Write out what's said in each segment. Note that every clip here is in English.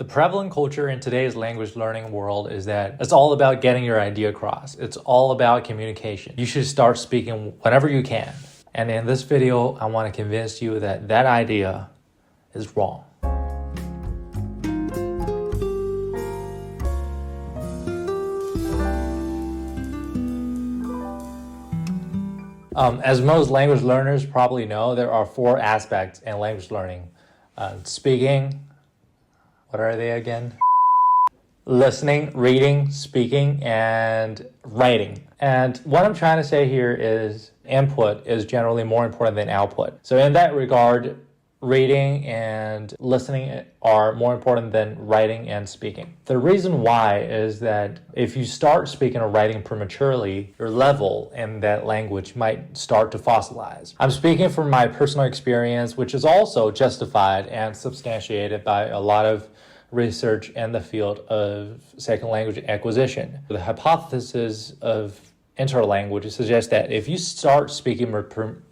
The prevalent culture in today's language learning world is that it's all about getting your idea across. It's all about communication. You should start speaking whenever you can. And in this video, I want to convince you that that idea is wrong. As most language learners probably know, there are 4 aspects in language learning. Speaking, what are they again? Listening, reading, speaking, and writing. And what I'm trying to say here is input is generally more important than output. So in that regard, reading and listening are more important than writing and speaking. The reason why is that if you start speaking or writing prematurely, your level in that language might start to fossilize. I'm speaking from my personal experience, which is also justified and substantiated by a lot of research in the field of second language acquisition. The hypothesis of interlanguage suggests that if you start speaking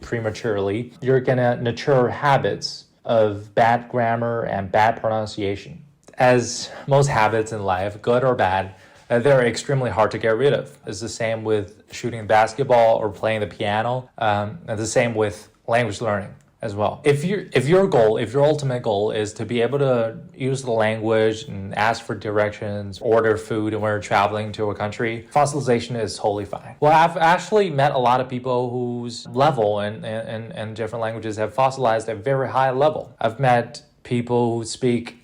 prematurely, you're gonna nurture habits of bad grammar and bad pronunciation. As most habits in life, good or bad, they're extremely hard to get rid of. It's the same with shooting basketball or playing the piano, and the same with language learning as well. If your ultimate goal is to be able to use the language and ask for directions, order food when you're traveling to a country, fossilization is totally fine. Well, I've actually met a lot of people whose level in different languages have fossilized at a very high level. I've met people who speak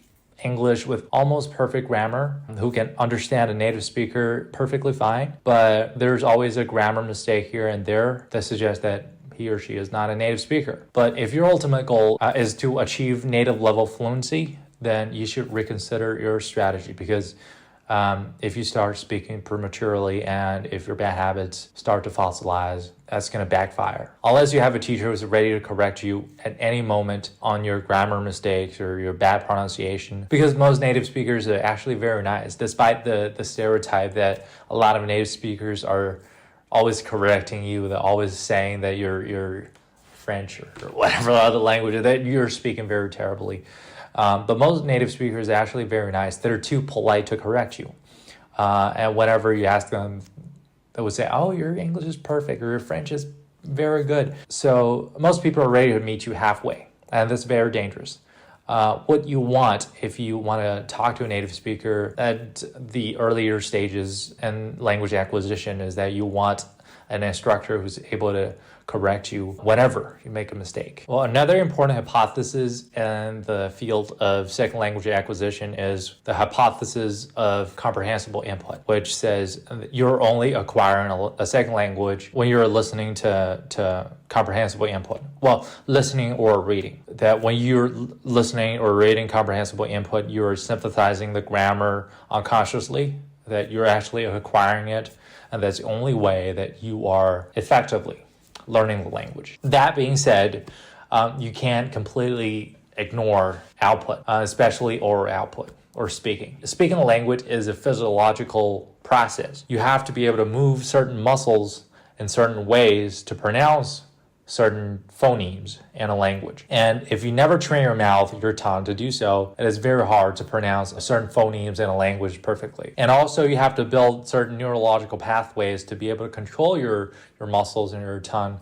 English with almost perfect grammar, who can understand a native speaker perfectly fine, but there's always a grammar mistake here and there that suggests that he or she is not a native speaker. But if your ultimate goal is to achieve native level fluency, then you should reconsider your strategy, because if you start speaking prematurely and if your bad habits start to fossilize, that's going to backfire. Unless you have a teacher who's ready to correct you at any moment on your grammar mistakes or your bad pronunciation, because most native speakers are actually very nice, despite the stereotype that a lot of native speakers are always correcting you, they're always saying that you're French or whatever other language, that you're speaking very terribly. But most native speakers are actually very nice. They're too polite to correct you. And whenever you ask them, they would say, oh, your English is perfect, or your French is very good. So most people are ready to meet you halfway, and that's very dangerous. What you want if you want to talk to a native speaker at the earlier stages in language acquisition is that you want an instructor who's able to correct you whenever you make a mistake. Well, another important hypothesis in the field of second language acquisition is the hypothesis of comprehensible input, which says you're only acquiring a second language when you're listening to comprehensible input. Well, listening or reading. That when you're listening or reading comprehensible input, you're synthesizing the grammar unconsciously, that you're actually acquiring it, and that's the only way that you are effectively learning the language. That being said, you can't completely ignore output, especially oral output or speaking. Speaking the language is a physiological process. You have to be able to move certain muscles in certain ways to pronounce certain phonemes in a language. And if you never train your mouth, your tongue to do so, it is very hard to pronounce certain phonemes in a language perfectly. And also you have to build certain neurological pathways to be able to control your muscles and your tongue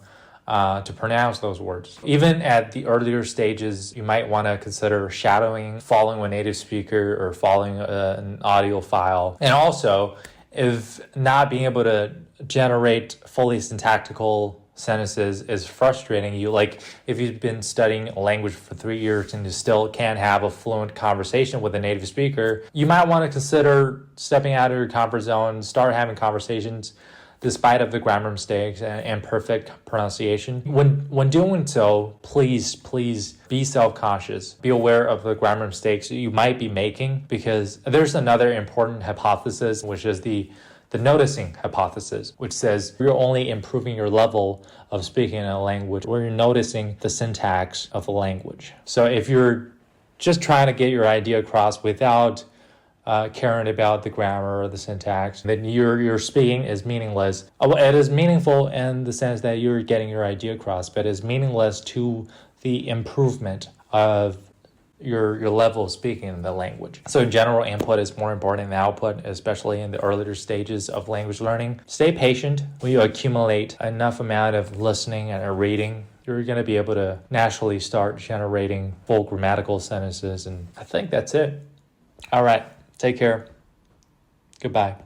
to pronounce those words. Even at the earlier stages, you might want to consider shadowing, following a native speaker, or following an audio file. And also, if not being able to generate fully syntactical sentences is frustrating you, like if you've been studying a language for 3 years and you still can't have a fluent conversation with a native speaker, you might want to consider stepping out of your comfort zone, start having conversations despite of the grammar mistakes and perfect pronunciation. When doing so, please be self-conscious. Be aware of the grammar mistakes you might be making, because there's another important hypothesis, which is the noticing hypothesis, which says you're only improving your level of speaking in a language where you're noticing the syntax of the language. So if you're just trying to get your idea across without caring about the grammar or the syntax, then your speaking is meaningless. It is meaningful in the sense that you're getting your idea across, but it's meaningless to the improvement of your level of speaking in the language. So general input is more important than output, especially in the earlier stages of language learning. Stay patient. When you accumulate enough amount of listening and reading, you're going to be able to naturally start generating full grammatical sentences. And I think that's it. All right. Take care. Goodbye.